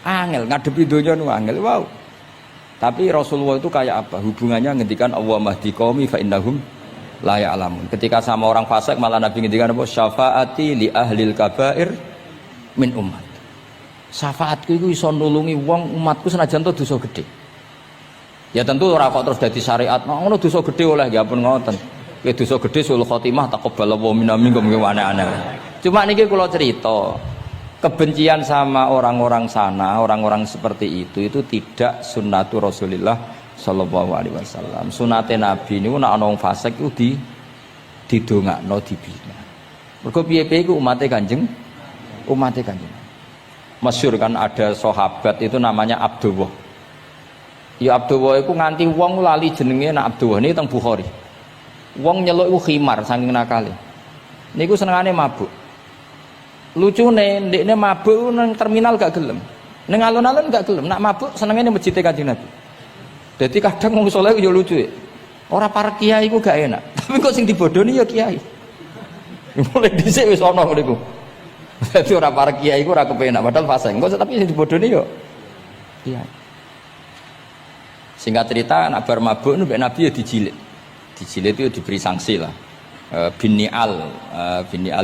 Angel ngadepi donya nu angel. Wow. Tapi Rasulullah itu kayak apa? Hubungannya ngendikan Allah mahdi qaumi fa innahum la ya'lamun. Ketika sama orang fasik malah Nabi ngendikan apa? Syafaati li ahlil kabair min umat. Syafaatku itu iso nulungi wong umatku senajan to dosa gede. Ya tentu ora kok terus dadi syariat. Ngono dosa gede oleh ya pun ngoten. Kowe dosa gede sul khotimah taqabbalallahu minna minkum aneh-aneh. Cuma niki kula cerita, kebencian sama orang-orang sana, orang-orang seperti itu tidak sunnatur Rasulullah sallallahu alaihi wasallam. Sunate Nabi niku nek ana wong fasik iku didongakno dibina. Mergo piye-piye iku umate Kanjeng. Masyhur kan ada sahabat itu namanya Abdullah. Ya Abdullah itu nganti wong lali jenenge nak Abdullah niki teng Bukhari. Wong nyeluk iku khimar saking nakale. Niku senengane mabuk. Lucune ndekne mabuk nang terminal gak gelem. Ning alun-alun gak gelem. Nak mabuk senengane masjid Kanjeng Nabi. Dadi kadang wong saleh yo lucu. Ora para kiai iku gak enak. Tapi kok sing dibodoni ya kiai. Mulai dhisik wis ana ngene iku. Dadi ora para kiai iku ora kepenak padahal fase. Engko tapi sing dibodoni yo kiai. Singkat cerita nak bar mabuk mbek Nabi ya dijilid. Dijilid itu diberi sanksi lah. Binial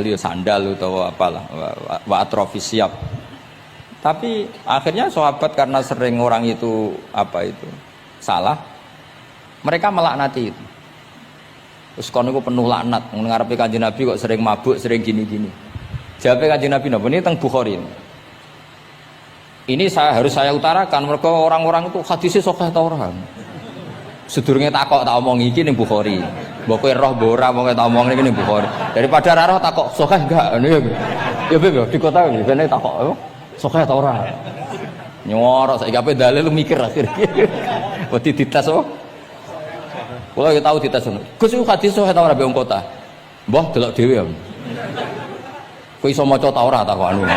itu sandal atau apalah wa atrofis siap. Tapi akhirnya sahabat karena sering orang itu salah, mereka melaknati itu. Terus kono iku penuh laknat, ngarepe Kanjeng Nabi kok sering mabuk, sering gini-gini. Jawabe Kanjeng Nabi napa ini teng Bukhari. Ini harus saya utarakan mereka orang-orang itu hadisnya sahih ta ora. Sedurunge takok tak omong iki ning Bukhari. Mbok kowe roh mbok ora mongke tak omong iki ning Bukhari. Daripada ra roh takok sahih enggak ngono ya. Ya Beb di kota iki ben takok sahih ta ora. Nyorok saiki ape dalil lu mikir akhir. Wedi dites oh. Kula ya tau dites ngono. Gus iku hadis sahih ta ora be wong kota. Mbah delok dhewe ya. Kowe iso maca ta ora takok anu.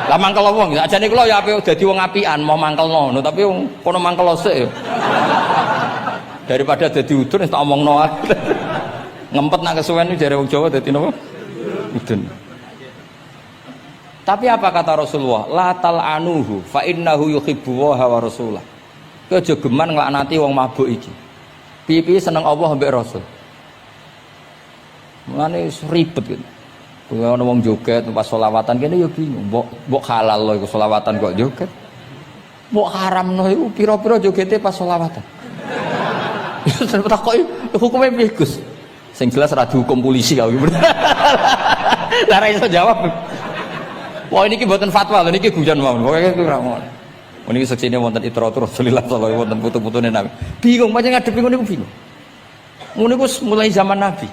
Lah mangkel wong, ajane kula ya ape dadi wong apian mau mangkelno ngono, tapi wong kono mangkel sik. Daripada dadi udun wis tak omongno ae. Ngempet nak kesuwen iki jare wong Jawa dadi napa? Udun. Tapi apa kata Rasulullah? La tal'anuhu fa innahu yuhibbu wa rasulah. Kowe aja geman nglaknati wong mabuk iki. Piye-piye seneng Allah mbek Rasul. Mulane ribet gitu. Kuwi ana wong joget pas selawatan kene ya bingung. Mbok halal lho iku selawatan kok joget. Mbok haramno iku pira-pira jogete pas selawatan. Terus takoki hukume piye Gus? Sing jelas ora dihukum polisi kok. Lah ra iso jawab. Wah niki mboten fatwa lho niki guyon mawon. Pokoke iku ora ngono. Niki seksine wonten itratur Rasulullah sallallahu alaihi wonten putu-putune Nabi. Bingung pancen ngadepi ngono niku bingung. Ngono iku mulai zaman Nabi.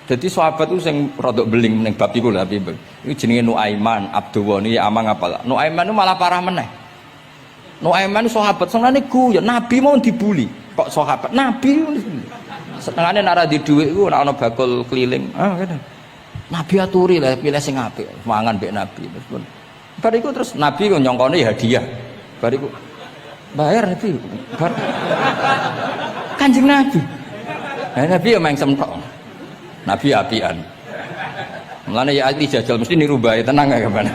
Jadi sahabat itu sing rodok beling ning bab iku lho Habib. Iku jenenge Nuaiman, Abdullah niki amang apalah. Nuaiman itu malah parah meneh. Nuaiman sahabat senengane guyon, Nabi mau dibuli. Kok sahabat Nabi setengahnya nara di dhuwit iku nek ana bakul keliling. Ngene. Nabi aturi lah pilih sing apik, mangan mbek Nabi terus pun. Bar iku terus Nabi kok nyongkone hadiah. Bar iku bayar Nabi. Bar Kanjeng Nabi. Nabi ya mengsem tok. Nabi apian. Mulane ya ati jajal mesti niru bae tenang ya kapan.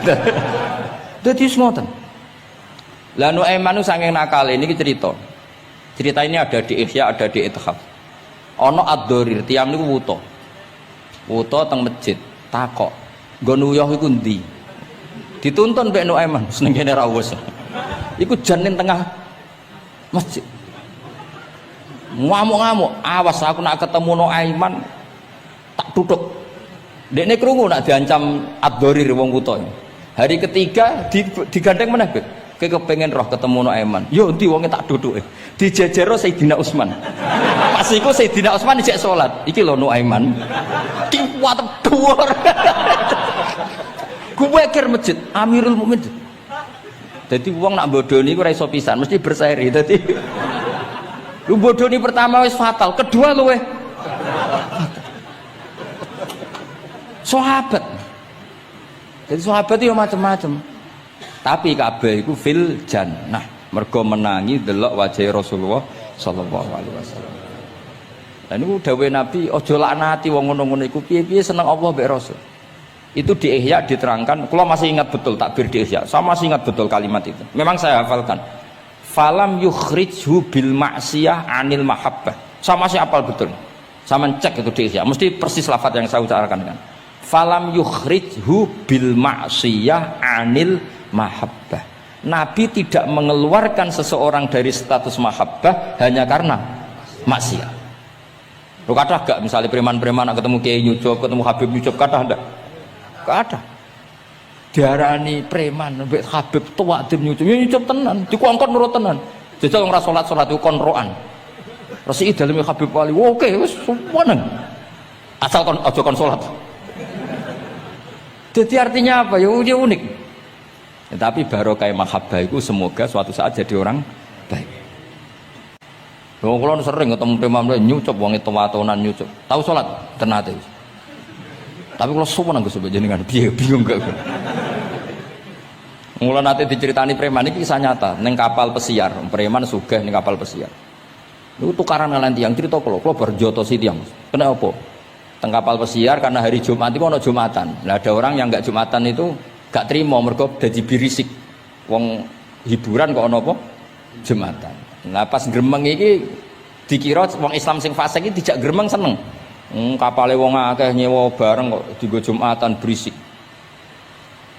Dadi semoten. Lah Nuaiman saking nakale niki cerita. Cerita ini ada di Ihya, ada di Ithaf. Ana ad-Dharir, tiyang niku wuta. Wuta teng masjid, takok. Nggon uyah iku ndi? Dituntun mbek Nuaiman, seneng kene ra wis. Iku jan ning tengah masjid. Ngamuk-ngamuk, awas aku nak ketemu Nuaiman tak tutuk. Dekne krungu nak diancam ad-Dharir wong wuta. Hari ketiga digandeng meneh, Beb. Kowe kepengin roh ketemu Nuaiman. Yo endi wonge tak duduke. Dijejero Sayyidina Utsman. Pas iku Sayyidina Utsman dicek salat. Iki lho Nuaiman. Kuat dhuwur. Kuwe kir masjid Amirul Mukminin. Dadi wong nak bodoni iku ora iso pisan, mesti berseri. Dadi lu bodoni pertama wis fatal, kedua luwe sahabat. Jadi sahabat itu macam-macam. Tapi kabeh iku fil jannah. Mergo menangi delok wajah Rasulullah sallallahu alaihi wasallam. Lah niku dawuh Nabi, aja laknati wong ngono-ngono iku piye-piye seneng Allah mbek Rasul. Itu di Ihya diterangkan, kalau masih ingat betul takbir di Ihya, saya masih ingat betul kalimat itu. Memang saya hafalkan. Falam yukhrijhu bil ma'siyah anil mahabbah. Saya masih hafal betul. Saya mencek itu di Ihya, mesti persis lafaz yang saya ucapkan kan. Falam yukhrijhu bil ma'siyah anil mahabbah. Nabi tidak mengeluarkan seseorang dari status mahabbah hanya karena maksiat. Lu kata gak misalnya preman-preman ketemu Kiai nyucup, ketemu Habib nyucup, kata enggak? Gak ada. Diarani preman, Habib tua tim nyucup, ya nyucup tenan, dikongkon nurut tenan. Jajal ora salat itu konroan. Resi daleme Habib wali, oke wis suweneng. Asal kon aja kon salat. Jadi artinya apa? Ya unik. Ya, tapi barokah mahabbah itu semoga suatu saat jadi orang baik. Wong kula sering ketemu preman nyucup wong tua-tuanan nyucup. Tahu salat tenate. Tapi kalau semua nanggus jenengan bingung gak? Mulai nanti diceritani preman ini kisah nyata. Neng kapal pesiar, preman sugih neng kapal pesiar. Itu tukaran ngalahin tiang cerita kalau berjoto si tiang. Kenapa? Teng kapal pesiar karena hari Jumat itu ada Jumatan. Nah ada orang yang nggak Jumatan itu gak terima mereka jadi birisik. Wong hiburan kok ono apa? Jumatan. Nah pas gremeng ini dikira wong Islam sing fasik iki dijak gremeng seneng. Kapale wong akeh nyewa bareng kok dienggo Jumatan berisik.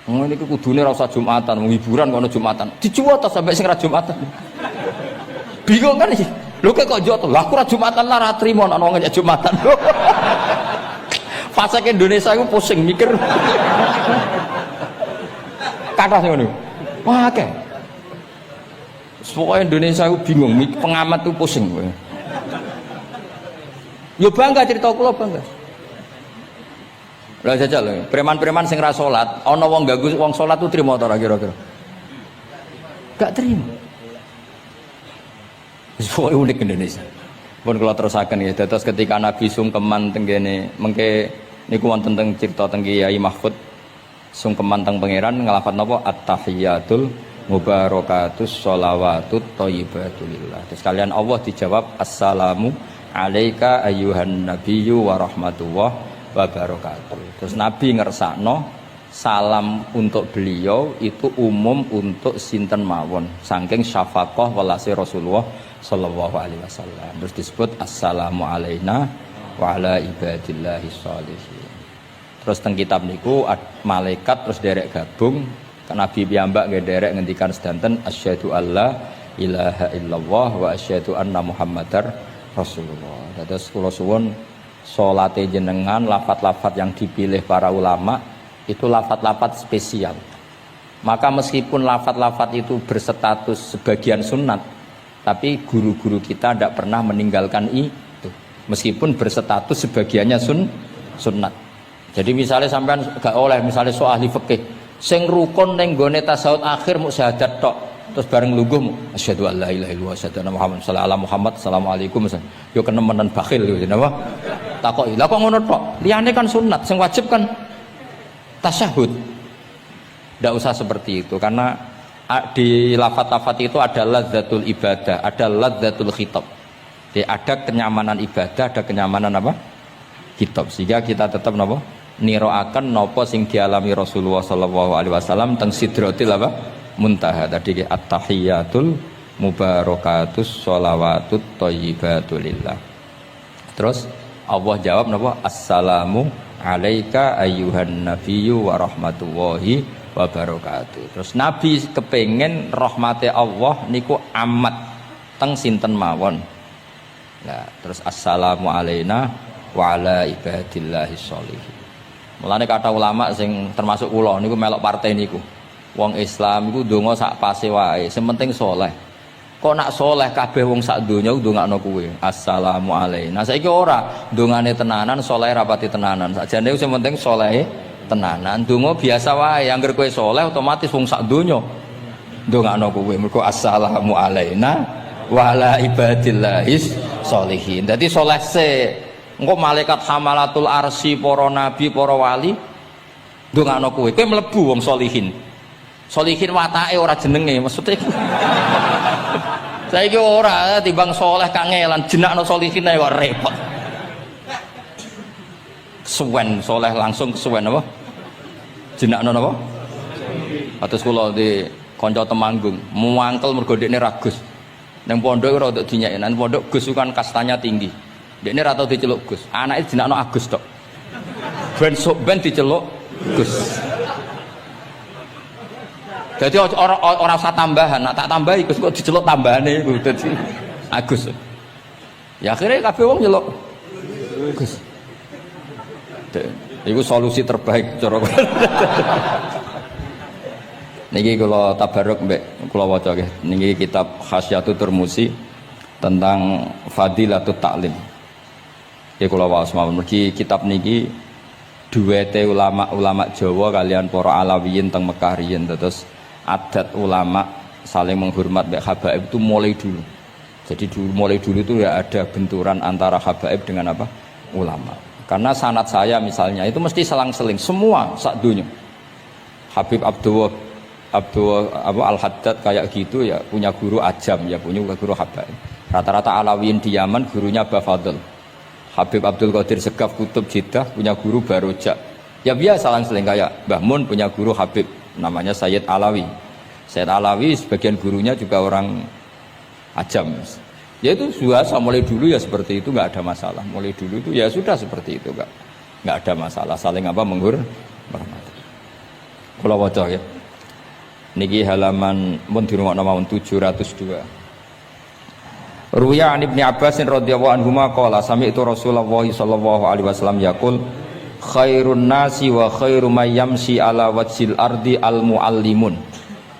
Ngene iki kudune ora usah Jumatan, wong hiburan kok ono Jumatan. Dijuwot ta sampai sing ra Jumatan. Bingung kan iki. Lho kok jot. Lah aku ra Jumatan lah ra trimo ana wong ngejak Jumatan. Fasik Indonesia iku pusing mikir. Kathah sing ngono. Wah akeh. Pokoknya Indonesia itu bingung, pengamat itu pusing. Ya bangga cerita kula bangga. Lah jajal preman-preman sing ra salat, ana wong ganggu wong salat ku trimo ta ora kira-kira? Gak trimo. Wis unik Indonesia. Pun kula terusaken ya, dados ketika Nabi sungkeman teng kene mengke niku wonten teng cerita teng Kiai Mahfud sungkeman teng pangeran nglafat napa at-tahiyatul mubarakatus sholawatut thayyibatulillah. Terus kalian Allah dijawab assalamu alaika ayyuhan nabiyyu wa rahmatullah wa barakatuh. Terus Nabi ngersakno salam untuk beliau itu umum untuk sinten mawon saking syafaqah welase Rasulullah sallallahu alaihi wasallam. Terus disebut assalamu alaina wa ala ibadillahi sholihin. Terus teng kitab niku malaikat terus derek gabung Nabi piyambak nggih derek ngendikan sedanten asyhadu alla ilaha illallah wa asyhadu anna muhammadar rasulullah. Dados kula suwun salate jenengan lafat-lafat yang dipilih para ulama itu lafat-lafat spesial. Maka meskipun lafat-lafat itu berstatus sebagian sunat, tapi guru-guru kita tidak pernah meninggalkan itu. Meskipun berstatus sebagiannya sunnat. Jadi misalnya sampean gak oleh misalnya soal ahli fikih sing rukun ning gone tasawuf akhir mu syahadat tok terus bareng lungguh asyhadu alla ilaha illallah asyhadu anna muhammad sallallahu Muhammad assalamualaikum yo kenemenan bakhil yo napa takoki lha kok ngono tok liyane kan sunat sing wajib kan tasyahud. Ndak usah seperti itu karena di lafaz-lafaz itu ada lazzatul ibadah, ada lazzatul khitab. Jadi ada kenyamanan ibadah, ada kenyamanan apa? Khitab. Sehingga kita tetap napa? Niroaken napa sing dialami Rasulullah sallallahu alaihi wasallam teng sidratil apa muntaha tadi at-tahiyatul mubarakatus sholawatut thayyibatulillah. Terus Allah jawab napa assalamu alaika ayyuhan nabiyyu wa rahmatullahi wa barakatuh. Terus Nabi kepengen rahmate Allah niku amat teng sinten mawon. Nah, terus assalamu alaina wa ala ibadillahi sholihin. Mulane kata ulama sing termasuk kula niku melok partai niku. Wong Islam iku ndonga sak pase wae, sing penting saleh. Kok nak saleh kabeh wong sak donya ndongakno kuwe. Assalamu alaina. Saiki ora ndongane tenanan, saleh rapati tenanan. Sakjane sing penting saleh tenanan. Ndonga biasa wae, anggere kowe saleh otomatis wong sak donya ndongakno kuwe. Mergo assalamu alaina wa ala ibadillahis sholihin. Dadi saleh se engko malaikat hamalatul arsy para nabi para wali ndongakno kowe mlebu wong sholihin. Sholihin watake ora jenenge maksudnya saiki ora timbang saleh kangelan jenakno sholihin ae kok repot. Kesuwen saleh langsung kesuwen apa jenakno napa? Atus kula di kanca Temanggung, muangkel mergo dekne ragus. Nang pondok ora untuk dinyeki, nang pondok Gus kan kastanya tinggi. Dekne ra tau diceluk Gus. Anake jenakno Agus tok. Ben diceluk Gus. Jadi orang usah tambahan, nak tak tambahi Gus kok diceluk tambahane iku dadi Agus. Ya akhirnya kabeh wong nyeluk Gus. Iku solusi terbaik cara. Niki kula tabarruk mbek kula waca nggih. Niki kitab Khasyatul Turmusi tentang Fadilatut Ta'lim. Ya kula waos mawon mergi kitab niki duwete ulama-ulama Jawa kalian para Alawiyin teng Mekah riyen terus adat ulama saling menghormat mbek habaib itu mulai dulu. Jadi mulai dulu itu ya ada benturan antara habaib dengan apa? Ulama. Karena sanad saya misalnya itu mesti selang-seling semua sak dunya. Habib Abdullah Al-Haddad kayak gitu ya punya guru ajam ya punya guru habaib. Rata-rata Alawiyin di Yaman gurunya Bafadl. Habib Abdul Qadir Segaf Kutub Jeddah punya guru Barojak. Ya biasa selang-seling kayak Mbah Mun punya guru Habib namanya Sayyid Alawi. Sayyid Alawi sebagian gurunya juga orang ajam. Ya itu biasa mulai dulu ya seperti itu nggak ada masalah. Mulai dulu itu ya sudah seperti itu nggak ada masalah saling apa menghormati. Kalau waca ya. Niki halaman mun dirungokno mawon 702. Ruya an Ibnu Abbas radhiyallahu anhuma qala sami'tu Rasulullah sallallahu alaihi wasallam yaqul khairun nasi wa khairu may yamshi ala wajhil ardi al muallimun.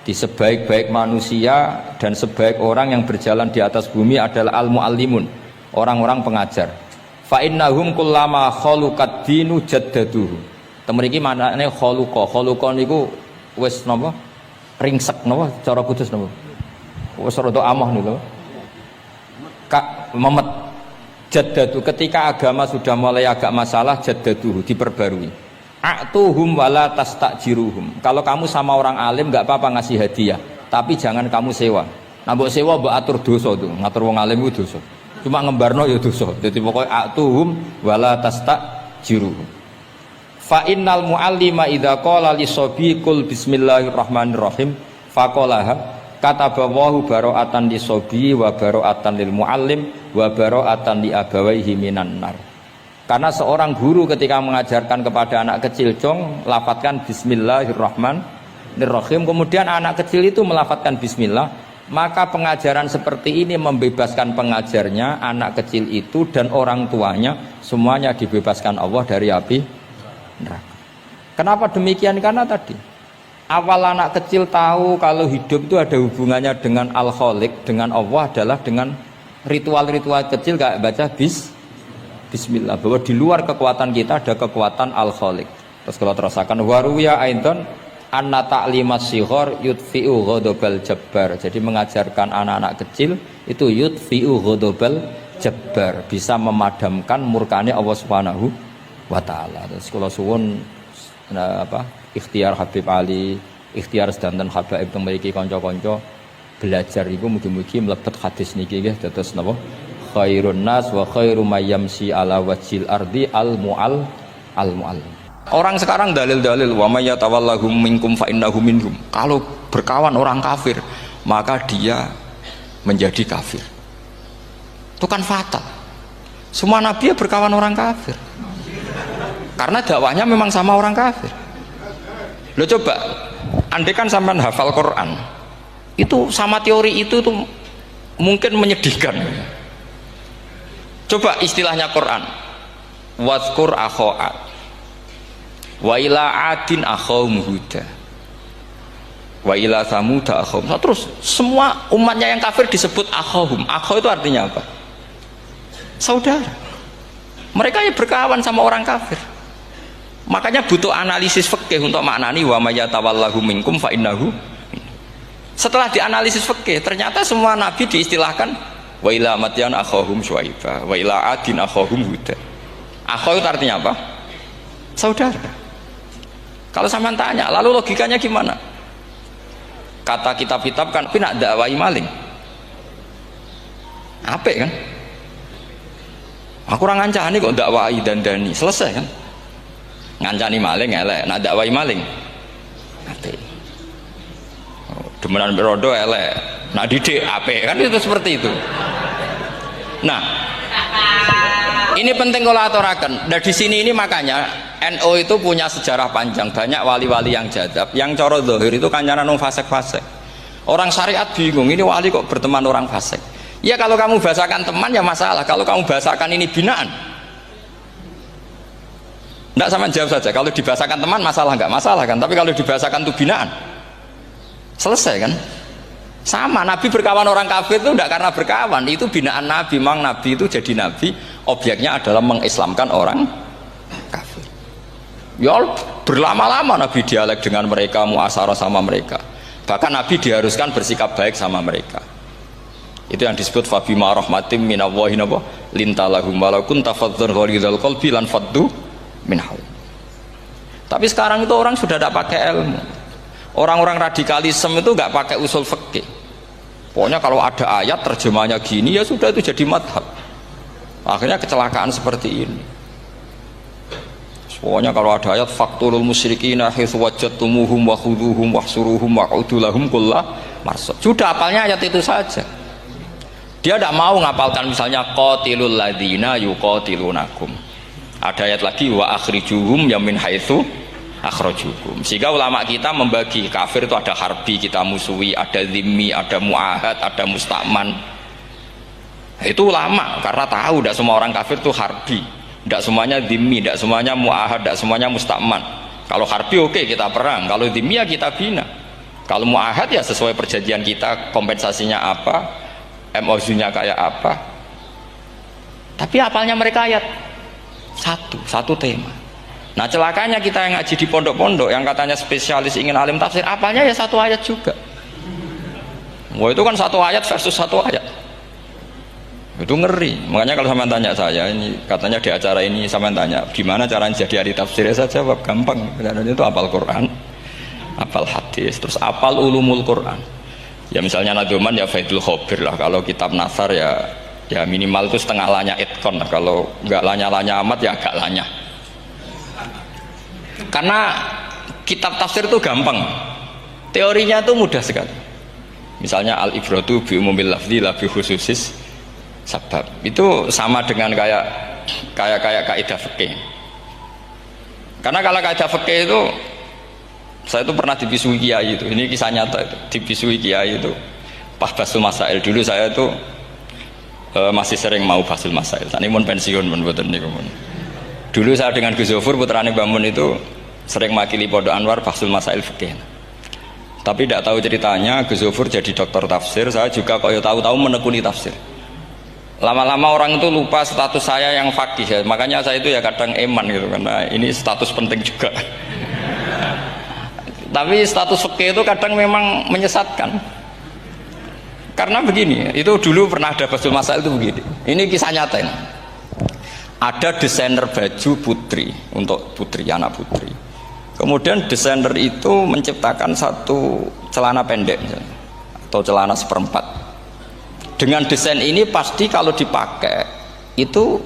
Di sebaik-baik manusia dan sebaik orang yang berjalan di atas bumi adalah al muallimun, orang-orang pengajar. Fa innahum kullama khaluqad dinu jaddaduhu. Temen iki manane khaluqa niku wis napa? Ringsek napa cara kudus napa? Wis rada amah niku. Memet jaddadu ketika agama sudah mulai agak masalah jaddaduhu diperbarui. A'tuhum wala tastajiruhum. Kalau kamu sama orang alim enggak apa-apa ngasih hadiah, tapi jangan kamu sewa. Nah mbok sewa mbok atur dosa tuh, ngatur wong alim itu dosa. Cuma ngembarno ya dosa. Jadi pokoknya a'tuhum wala tastajiruhum. Fa innal muallima idza qala li sabi qul bismillahirrahmanirrahim faqalaha katabawahu bara'atan li sabi wa bara'atan lil muallim wa bara'atan li abawaihi minan nar. Karena seorang guru ketika mengajarkan kepada anak kecil lafadzkan bismillahirrahmanirrahim, kemudian anak kecil itu melafadzkan bismillah, maka pengajaran seperti ini membebaskan pengajarnya, anak kecil itu dan orang tuanya semuanya dibebaskan Allah dari api neraka. Kenapa demikian? Karena tadi awal anak kecil tahu kalau hidup itu ada hubungannya dengan Al-Khaliq, dengan Allah adalah dengan ritual-ritual kecil kayak baca bismillah, bahwa di luar kekuatan kita ada kekuatan Al-Khaliq. Terus kalau terasakan waruya aidan anna ta'limas shighar yudfi'u ghadabal jabbar. Jadi mengajarkan anak-anak kecil itu yudfi'u ghadabal jabbar, bisa memadamkan murkane Allah Subhanahu wa taala. Terus kalau suwun ikhtiar Habib Ali, ikhtiar sedanten habaib yang memiliki konco-konco belajar itu mugi-mugi mlebet hadis niki nggih dados napa khairun nas wa khairu may yamshi ala wajhil ardi al muallim. Orang sekarang dalil-dalil wa may yatawallahum minkum fa innahu minhum. Kalau berkawan orang kafir maka dia menjadi kafir. Itu kan fatal. Semua nabi berkawan orang kafir. Karena dakwahnya memang sama orang kafir. Lo coba, andai kan sampean hafal Quran, itu sama teori itu tuh mungkin menyedihkan. Coba istilahnya Quran, wadhkur akho'at, wa ila adin akhom huda, wa ila samuda akhom. Terus semua umatnya yang kafir disebut akhom. Akho itu artinya apa? Saudara. Mereka yang berkawan sama orang kafir. Makanya butuh analisis fikih untuk maknani wa may yatawallahu minkum fa innahu. Setelah dianalisis fikih, ternyata semua nabi diistilahkan wa ila madyan akhahum syuaiba wa ila adin akhahum huda. Akho itu artinya apa? Saudara. Kalau sampean tanya, lalu logikanya gimana? Kata kitab-kitab kan tapi nak dakwai maling. Apik kan? Aku ora ngancani kok dakwai dandani, selesai kan? Ngancani maling elek, nak dakwai maling demenan rodo elek, nak didik apik, kan itu seperti itu. Nah, ini penting kalau aturaken. Nah di sini ini makanya NU itu punya sejarah panjang, banyak wali-wali yang jadab, yang coro zahir itu kancanan wong fasik-fasik. Orang syariat bingung, ini wali kok berteman orang fasik. Ya kalau kamu bahasakan teman ya masalah, kalau kamu bahasakan ini binaan. Enggak, sama jawab saja. Kalau dibahasakan teman masalah enggak masalah kan, tapi kalau dibahasakan itu binaan selesai kan. Sama, Nabi berkawan orang kafir itu tidak karena berkawan, itu binaan Nabi. Memang Nabi itu jadi Nabi, objeknya adalah mengislamkan orang kafir. Ya berlama-lama Nabi dialek dengan mereka, muasyarah sama mereka. Bahkan Nabi diharuskan bersikap baik sama mereka. Itu yang disebut fabima rahmatim minallahi lintalahum walau kunta fadzan ghalidhal qalbi lan faddu min haul. Tapi sekarang itu orang sudah tidak pakai ilmu. Orang-orang radikalisme itu nggak pakai usul fikih. Pokoknya kalau ada ayat terjemahnya gini ya sudah itu jadi madhab. Akhirnya kecelakaan seperti ini. Pokoknya kalau ada ayat faqtulul musyrikina haitsu wajadtumuhum wa khudhuhum wahsuruhum wa'udu lahum kulla marsad. Sudah hafalnya ayat itu saja. Dia tidak mau ngapalkan misalnya qatilul ladzina yuqatilunakum. Ada ayat lagi wa akhrijuhum yamin haitsu akhrajukum. Sehingga ulama kita membagi kafir itu ada harbi, kita musuhi, ada zimmi, ada muahad, ada musta'man. Itu ulama karena tahu tidak semua orang kafir itu harbi, tidak semuanya zimmi, tidak semuanya muahad, tidak semuanya musta'man. Kalau harbi oke, kita perang, kalau zimmi ya kita bina, kalau muahad ya sesuai perjanjian kita, kompensasinya apa, MOU-nya kayak apa. Tapi apalnya mereka ayat satu tema. Nah celakanya kita yang ngaji di pondok-pondok yang katanya spesialis ingin alim tafsir, apalnya ya satu ayat juga. Wah itu kan satu ayat versus satu ayat, itu ngeri. Makanya kalau sama tanya saya, ini katanya di acara ini sama tanya gimana caranya jadi ahli tafsir, saya jawab gampang. Caranya itu hafal Quran, hafal hadis, terus hafal ulumul Quran. Ya misalnya Nadoman ya Faidul Khobir lah. Kalau kitab Nasar ya minimal itu setengah lanya itkon lah. Kalau nggak lanya-lanya amat ya agak lanya. Karena kitab tafsir itu gampang, teorinya itu mudah sekali. Misalnya al-ibratu bi umumil lafzi la bi khususis sabab. Itu sama dengan kayak kaidah fikih. Karena kalau kaidah fikih itu saya itu pernah dibisui kiai itu. Ini kisah nyata itu. Dibisui kiai itu pas basul masail. Dulu saya itu masih sering mau basul masail. Tani mun pensiun mun mboten niku mun. Dulu saya dengan Gus Zofur putrane Mbah Mun itu sering makili Pondok Anwar basul masail fikih. Tapi tidak tahu ceritanya Gus Zofur jadi dokter tafsir, saya juga kok ya tahu-tahu menekuni tafsir. Lama-lama orang itu lupa status saya yang fakih ya. Makanya saya itu ya kadang eman gitu karena ini status penting juga. Tapi status fikih itu kadang memang menyesatkan. Karena begini, itu dulu pernah ada basul masail itu begini. Ini kisah nyata ini. Ada desainer baju putri untuk putri, anak putri. Kemudian desainer itu menciptakan satu celana pendek misalnya, atau celana seperempat. Dengan desain ini pasti kalau dipakai itu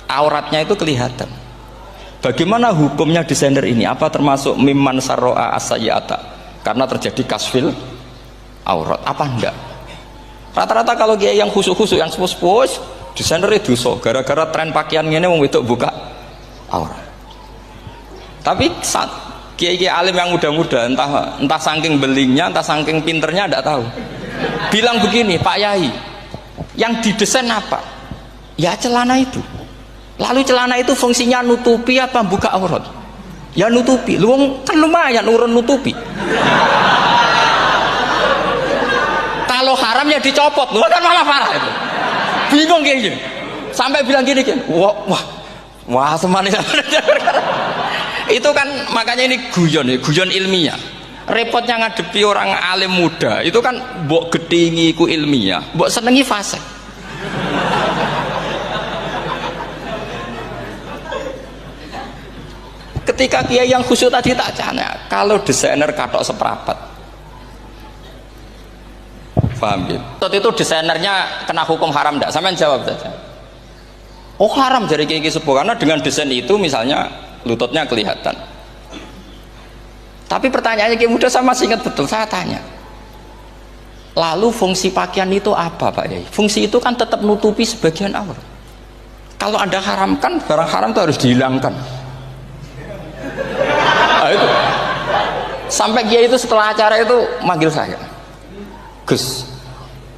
auratnya itu kelihatan. Bagaimana hukumnya desainer ini? Apa termasuk mimman sarro'a as-sayyata? Karena terjadi kasfil aurat. Apa enggak? Rata-rata kalau dia yang khusus-khusus, yang sepuh-sepuh, desainer itu dosa gara-gara tren pakaian ini mau wedok buka aurat. Tapi saat kiai-kiai alim yang muda-muda entah saking belingnya, entah saking pinternya tidak tahu. Bilang begini, Pak Yai, yang didesain apa? Ya celana itu. Lalu celana itu fungsinya nutupi apa buka aurat? Ya nutupi. Lu kan lumayan urun nutupi. Kalau haram ya dicopot, lu kan malah parah itu. Bingung kayak gini, sampai bilang gini kan, wah semanis. Itu kan makanya ini guyon ilmiah. Repotnya ngadepi orang alim muda, itu kan mbok gedingi ku ilmiah, mbok senengi fasik. Ketika kiai yang khusyuk tadi tak tanya, kalau desainer katok seperapat, paham gitu? Waktu itu desainernya kena hukum haram enggak? Sampean jawab saja. Oh haram dari kiai sepuh karena dengan desain itu misalnya lututnya kelihatan. Tapi pertanyaannya kiai muda saya masih ingat betul, saya tanya. Lalu fungsi pakaian itu apa Pak Yai? Fungsi itu kan tetap nutupi sebagian aurat. Kalau Anda haramkan, barang haram itu harus dihilangkan. Nah, itu. Sampai Kiai itu setelah acara itu manggil saya. Gus,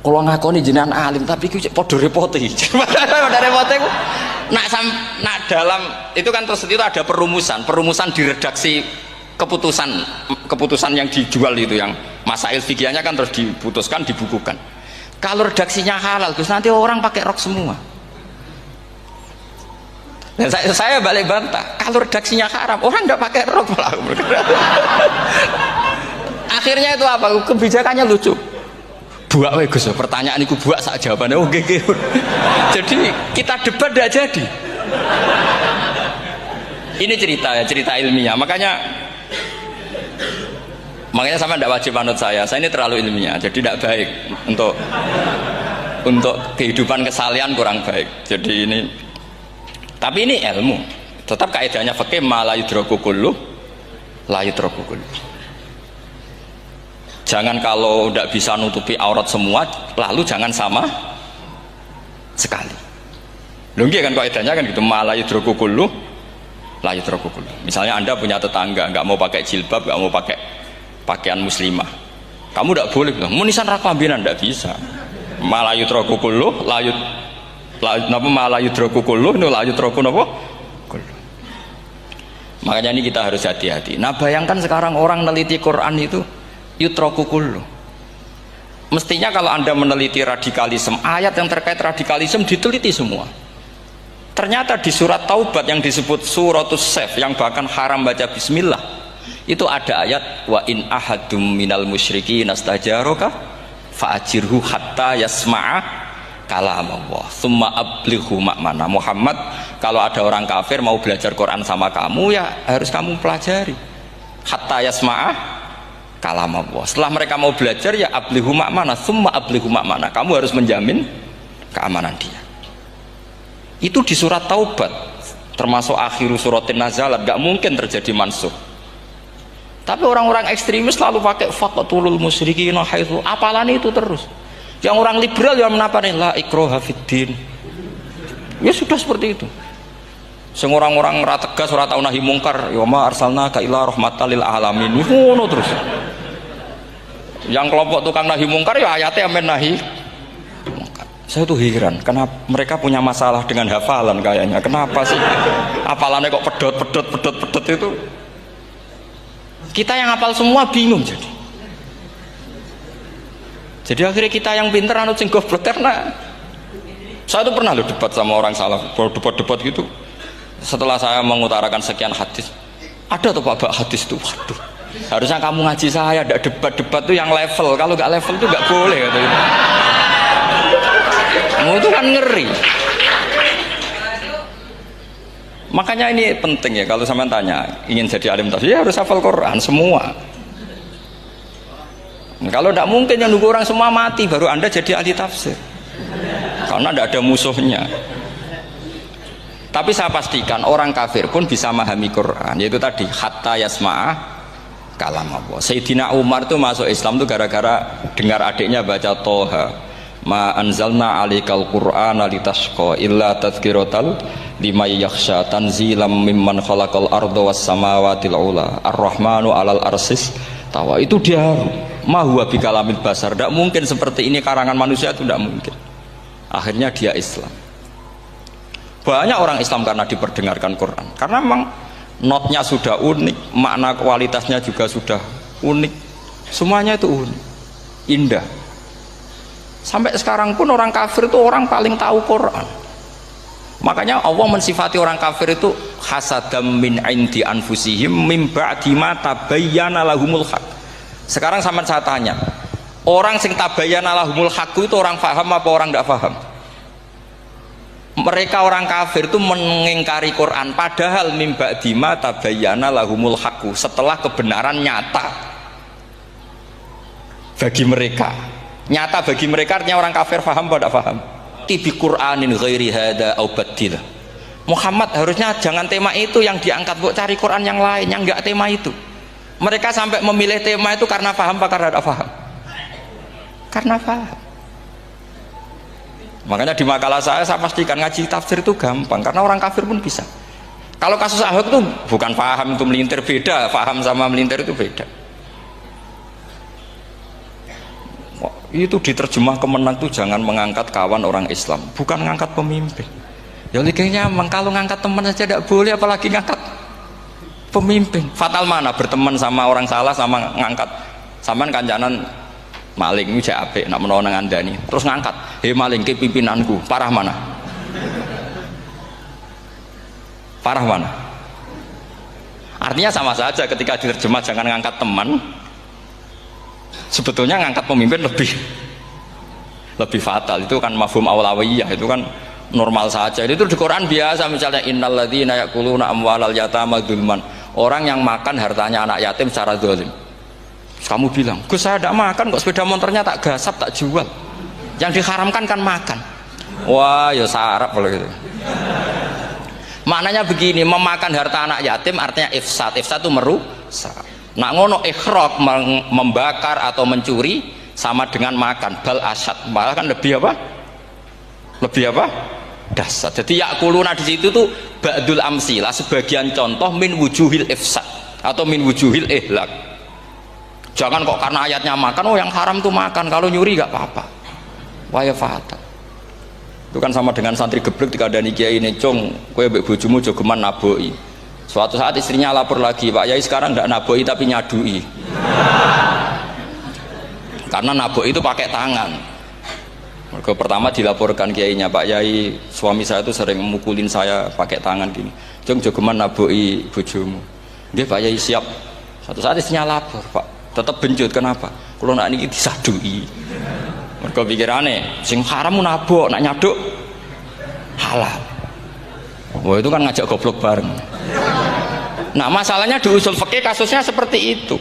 kalau ngakoni jenengan alim tapi iki padha repote. Padha repote ku nak dalam itu kan terus itu ada perumusan di redaksi keputusan yang dijual itu yang masail fikihnya kan terus diputuskan dibukukan. Kalau redaksinya halal Gus nanti orang pakai rok semua. Dan saya balik bantah, kalau redaksinya haram orang nggak pakai rok malah. Akhirnya itu apa? Kebijakannya lucu. Buak we Gus, pertanyaan itu buak sak jawabannya oke. Jadi kita debat tidak jadi. Ini cerita ilmiah. Makanya sama tidak wajib anut saya ini terlalu ilmiah, jadi tidak baik untuk kehidupan kesalian kurang baik. Jadi ini, tapi ini ilmu. Tetap kaidahnya fikih ma la yudraku kullu la yudraku kullu. Jangan kalau tidak bisa nutupi aurat semua, lalu jangan sama sekali. Lunggi kan kaidahnya kan gitu, ma la yudraku kullu la yudraku kullu. Misalnya Anda punya tetangga nggak mau pakai jilbab, nggak mau pakai pakaian muslimah, kamu tidak boleh bilang munisan raklambinan, tidak bisa. Malayu trokukulu layut napa malayu trokukulu nu layut troku napa. Makanya ini kita harus hati-hati. Nah bayangkan sekarang orang meneliti Quran itu yutrokukulu. Mestinya kalau Anda meneliti radikalisme, ayat yang terkait radikalisme diteliti semua. Ternyata di surat Taubat yang disebut suratus Saif yang bahkan haram baca bismillah, itu ada ayat wa in ahadum minal musyrikin nastajaroka fa'ajirhu hatta yasma'a kalamullah summa ablighu ma'mana. Muhammad, kalau ada orang kafir mau belajar Quran sama kamu ya harus kamu pelajari hatta yasma'a kalamullah. Setelah mereka mau belajar ya ablighu ma'mana summa ablighu ma'mana, kamu harus menjamin keamanan dia. Itu di surat Taubat termasuk akhiru suratin nazalat, gak mungkin terjadi mansuh. Tapi orang-orang ekstremis selalu pakai faqatulul musyrikin haitsu, apalan itu terus. Yang orang liberal yang menapani la ikraha fiddin. Ya sudah seperti itu. Sing orang-orang ora tegas, ora tau nahi mungkar, ya ma arsalnaka illa rahmatan lil alamin. Ngono terus. Yang kelompok tukang nahi mungkar ya ayatnya amen nahi mungkar. Saya tuh heran, kenapa mereka punya masalah dengan hafalan kayaknya. Kenapa sih hafalannya kok pedot itu? Kita yang hafal semua bingung jadi akhirnya kita yang pinter anut sing goblok. Karena saya tuh pernah debat sama orang salaf, debat gitu. Setelah saya mengutarakan sekian hadis, ada tuh Pak hadis tuh, waduh harusnya kamu ngaji saya, ada debat tuh yang level, kalau nggak level tuh nggak boleh katanya. Itu kan ngeri. Makanya ini penting ya, kalau sampean tanya ingin jadi alim tafsir ya harus hafal Quran semua. Kalau tidak mungkin yang nunggu orang semua mati baru Anda jadi ahli tafsir, karena tidak ada musuhnya. Tapi saya pastikan orang kafir pun bisa memahami Quran, yaitu tadi hatta yasma'a kalam Allah. Sayyidina Umar tuh masuk Islam tuh gara-gara dengar adiknya baca Toha, ma anzalna alikal Qur'ana litashqa illa tadhkiratal liman yakhsha tanzilam mimman khalaqal arda was samawati ula ar-rahmanu alal arsis tawa. Itu dia ma huwa bikalamil basar, tidak mungkin seperti ini karangan manusia, itu tidak mungkin. Akhirnya dia Islam. Banyak orang Islam karena diperdengarkan Quran, karena memang notnya sudah unik, makna kualitasnya juga sudah unik, semuanya itu unik, indah. Sampai sekarang pun orang kafir itu orang paling tahu Quran. Makanya Allah mensifati orang kafir itu hasadam min indi anfusihim mim ba'di ma tabayyana lahumul haq. Sekarang sama saya tanya, orang sing tabayyana lahumul haq itu orang paham apa orang tidak paham? Mereka orang kafir itu mengingkari Quran, padahal mim ba'di ma tabayyana lahumul haq, setelah kebenaran nyata bagi mereka. Nyata bagi mereka artinya orang kafir paham atau tidak paham? Tibi Qur'anin ghairi hada au badil. Muhammad harusnya jangan tema itu yang diangkat, buat cari Quran yang lain yang enggak tema itu. Mereka sampai memilih tema itu karena paham apa karena tidak paham? Karena paham. Makanya di makalah saya pastikan ngaji tafsir itu gampang, karena orang kafir pun bisa. Kalau kasus Ahok itu bukan paham itu melintir, beda. Paham sama melintir itu beda. Itu diterjemah kemenang tuh jangan mengangkat kawan orang Islam, bukan ngangkat pemimpin. Ya liganya emang kalau ngangkat teman saja tidak boleh, apalagi ngangkat pemimpin. Fatal mana berteman sama orang salah sama ngangkat. Saman kancanan maling ini jek apik nak menawa nang andani terus ngangkat, "Hei maling ke pimpinanku." Parah mana? Parah mana? Artinya sama saja ketika diterjemah jangan ngangkat teman, sebetulnya ngangkat pemimpin lebih fatal. Itu kan mafhum awlawiyah, itu kan normal saja. Itu di Quran biasa, misalnya innalladzina ya'kuluna amwalal yatama dzulman, orang yang makan hartanya anak yatim secara zalim. Kamu bilang, "Gus, saya tidak makan kok, sepeda motornya tak gasap, tak jual." Yang diharamkan kan makan. Wah, ya sarap kalau gitu. Maknanya begini, memakan harta anak yatim artinya ifsad. Ifsad itu merusak. Nak ngono ikhraq, membakar atau mencuri sama dengan makan, bal asad, malah kan lebih apa? Lebih apa? Dasar. Jadi yakuluna di situ tuh ba'dul amsilah, sebagian contoh min wujuhil ifsad atau min wujuhil ihlak. Jangan kok karena ayatnya makan, oh yang haram tuh makan, kalau nyuri gak apa-apa. Waya fatal. Itu kan sama dengan santri geblek ketika ada kiai ini, "Cong, kowe mbek bojomu jogeman naboi." Suatu saat istrinya lapor lagi, "Pak Yai sekarang tidak naboi tapi nyadui." Karena naboi itu pakai tangan. Mereka pertama dilaporkan kiainya, "Pak Yai, suami saya itu sering memukulin saya pakai tangan gini. Jong jogeman naboi bojomu." Nggih Pak Yai, siap. Suatu saat istrinya lapor, "Pak, tetap benjut, kenapa? Kalau nak niki disadui." Mereka pikirannya, sing haram nabok, nak nyaduk halal. Wah, itu kan ngajak goblok bareng. Nah, masalahnya di usul fikih kasusnya seperti itu.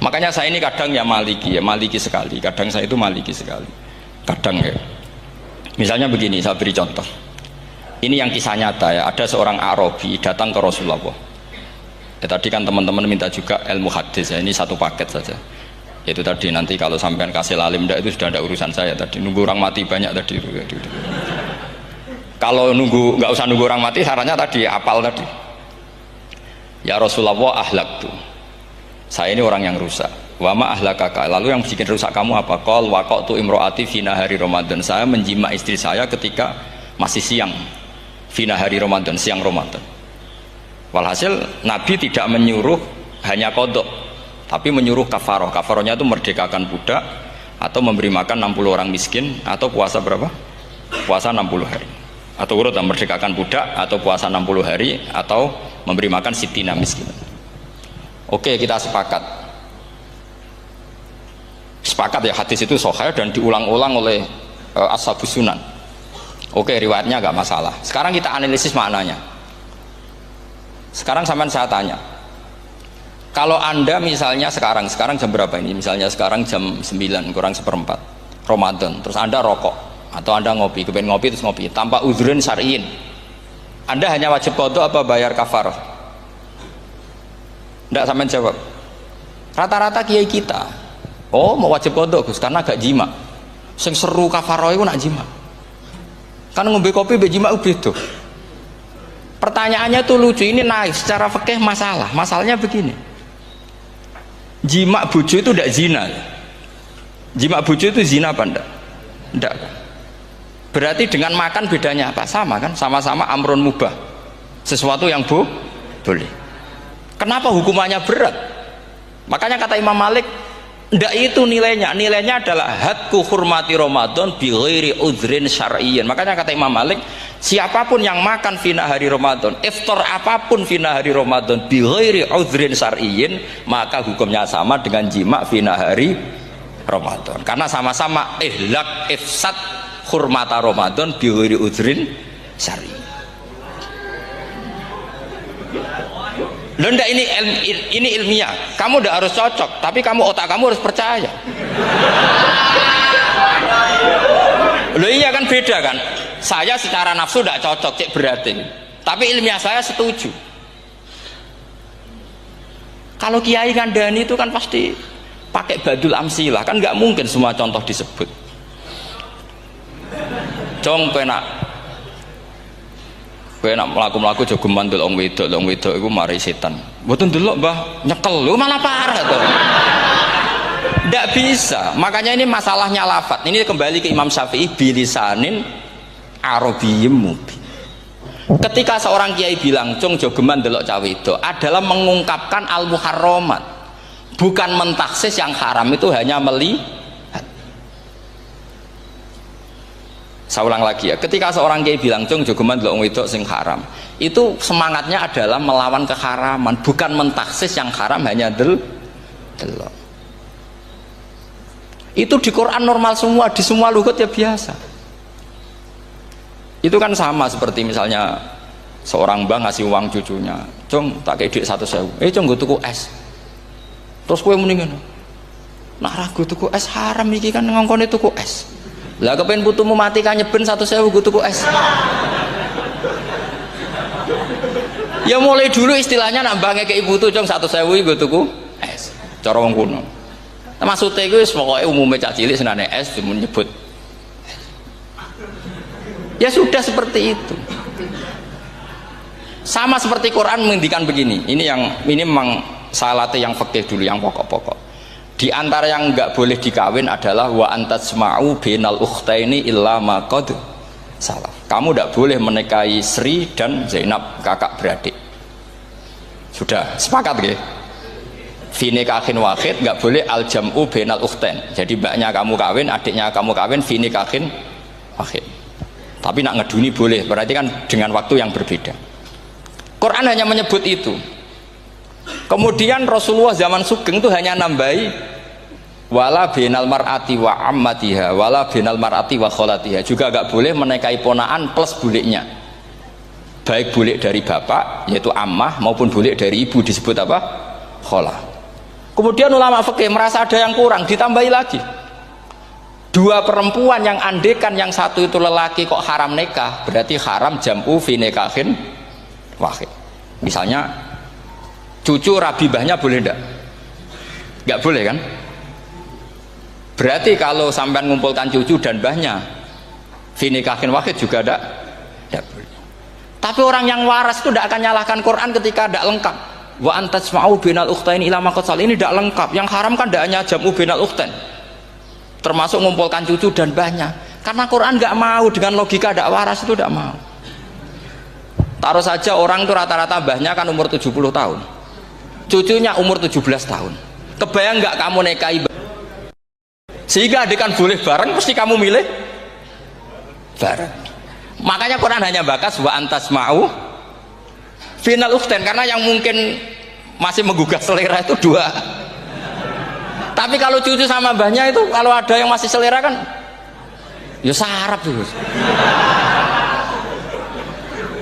Makanya saya ini kadang ya maliki sekali. Kadang saya itu maliki sekali. Kadang ya. Misalnya begini, saya beri contoh. Ini yang kisah nyata ya. Ada seorang Arabi datang ke Rasulullah. Ya, tadi kan teman-teman minta juga ilmu hadis ya. Ini satu paket saja. Itu tadi nanti kalau sampean kasih lalim itu sudah ada urusan saya tadi. Nunggu orang mati banyak tadi. Kalau nggak usah nunggu orang mati, sarannya tadi apal tadi. Ya Rasulullah, ahlak tuh. Saya ini orang yang rusak. Wama ahlakaka. Lalu yang bikin rusak kamu apa? Qol waqatu imro'ati fina hari Ramadan. Saya menjima istri saya ketika masih siang. Fina hari Ramadan, siang Ramadan. Walhasil Nabi tidak menyuruh hanya kodok, tapi menyuruh kafaroh. Kafarohnya itu merdekakan budak, atau memberi makan 60 orang miskin, atau puasa berapa? Puasa 60 hari. Atau urut merdekakan budak, atau puasa 60 hari, atau memberi makan sitina miskin. Oke, kita sepakat. Sepakat ya, hadis itu sahih dan diulang-ulang oleh Ashabus Sunan. Oke, riwayatnya nggak masalah. Sekarang kita analisis maknanya. Sekarang sampean saya tanya, kalau anda misalnya sekarang jam berapa ini? Misalnya sekarang jam 9 kurang seperempat Ramadan, terus anda rokok atau anda ngopi, kepengen ngopi terus ngopi tanpa udhrin syar'iin, anda hanya wajib qadha apa bayar kafarah? Tidak, sampean jawab. Rata-rata kiai kita, oh mau wajib qadha Gus karena gak jima. Sing seru kafarah itu nak jima. Kan ngombe kopi mbek jima beda. Pertanyaannya tuh lucu, ini naik secara fikih masalahnya begini, jima bojo itu tidak zina, jima bojo itu zina apa enggak? Enggak. Berarti dengan makan bedanya apa? Sama kan, sama-sama amrun mubah, sesuatu yang boleh. Kenapa hukumannya berat? Makanya kata Imam Malik, ndak itu nilainya adalah hadku hurmati Ramadan bi ghairi udhrin syar'iyyin. Makanya kata Imam Malik, siapapun yang makan fina hari Ramadan, iftar apapun fina hari Ramadan bi ghairi udhrin syar'iyyin, maka hukumnya sama dengan jima fina hari Ramadan. Karena sama-sama ihlak ifsad hurmata Ramadan bi ghairi udhrin syar'iyyin. Loh, enggak, ini ilmiah. Kamu udah harus cocok, tapi otak kamu harus percaya. Loh iya kan, beda kan. Saya secara nafsu tidak cocok, cek berarti. Tapi ilmiah saya setuju. Kalau Kiai Kandani itu kan pasti pakai badul amsilah, kan nggak mungkin semua contoh disebut. Cong kowe nak mlaku-mlaku jogeman delok wong wedok iku mari setan. Mboten delok Mbah, nyekel lho malah parah to. Ndak bisa. Makanya ini masalahnya lafat. Ini kembali ke Imam Syafi'i bilisanin arabiyyim mubin. Ketika seorang kiai bilang cung jogeman delok cawe itu adalah mengungkapkan al-muharramat, bukan mentaksis yang haram itu hanya melihat. Saya ulang lagi ya, ketika seorang kiai bilang cung jogeman delok wedok sing haram, itu semangatnya adalah melawan keharaman, bukan mentaksis yang haram hanya delok. Itu di Quran normal semua, di semua lugat ya biasa. Itu kan sama seperti misalnya seorang mbah ngasih uang cucunya, cung tak kayak duit 100.000, cung gue tuku es, terus gue mendingan nak ragu tuku es haram iki kan ngongkone tuku es, lah kepen putumu mati kan nyeben 100.000 gue tuku es. Ya mulai dulu istilahnya nambah ngekei putu cung 100.000 gue tuku es, cara wong kuno. Nah, maksudnya gue pokoknya umumnya cak cilik senane es cuma nyebut. Ya sudah seperti itu. Sama seperti Quran menghentikan begini. Ini memang salate yang fikih dulu, yang pokok-pokok. Di antara yang enggak boleh dikawin adalah wa antasma'u bainal ukhtaini illa ma qad salaf. Kamu enggak boleh menikahi Sri dan Zainab, kakak beradik. Sudah sepakat nggih? Fi nikahin wahid enggak boleh al jam'u bainal ukhtain. Jadi mbaknya kamu kawin, adiknya kamu kawin fi nikahin wahid. Tapi nak ngeduni boleh, berarti kan dengan waktu yang berbeda. Quran hanya menyebut itu. Kemudian Rasulullah zaman Sugeng itu hanya nambahi wala binal mar'ati wa ammatiha wala binal mar'ati wa kholatiha, juga agak boleh menikahi ponaan plus buliknya, baik bulik dari bapak yaitu ammah maupun bulik dari ibu disebut apa? Kholah. Kemudian ulama fikih merasa ada yang kurang, ditambahi lagi. Dua perempuan yang andekan yang satu itu lelaki kok haram nikah, berarti haram jam'u fi nikahin wahid. Misalnya cucu rabibahnya boleh enggak? Enggak boleh kan? Berarti kalau sampai mengumpulkan cucu dan mbahnya fi nikahin wahid juga enggak boleh. Tapi orang yang waras itu tidak akan nyalahkan Quran ketika tidak lengkap. Wa antasma'u bainal ukhtain ila ma qad sal, ini tidak lengkap. Yang haram kan tidak hanya jam'u bainal ukhtain, termasuk mengumpulkan cucu dan mbahnya, karena Quran nggak mau dengan logika tidak waras itu, tidak mau. Taruh saja orang itu rata-rata mbahnya kan umur 70 tahun, cucunya umur 17 tahun, kebayang nggak kamu nikahi sehingga adekan boleh bareng, pasti kamu milih bareng. Makanya Quran hanya bakas wa antasma'u final ukhtain, karena yang mungkin masih menggugah selera itu dua. Tapi kalau cucu sama mbahnya itu, kalau ada yang masih selera kan ya sarap tuh.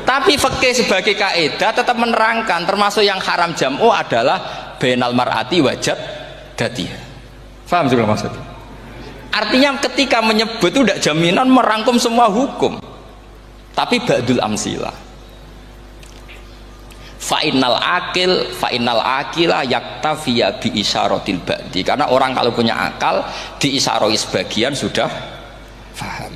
Tapi fikih sebagai kaidah tetap menerangkan termasuk yang haram jam'u adalah bainal mar'ati wajad datiha. Paham juga maksudnya? Artinya ketika menyebut itu tidak jaminan merangkum semua hukum, tapi ba'dul amsilah. Fa'innal akila yaktafiya bi isyaratil ba'di, karena orang kalau punya akal di isyarai sebagian sudah faham.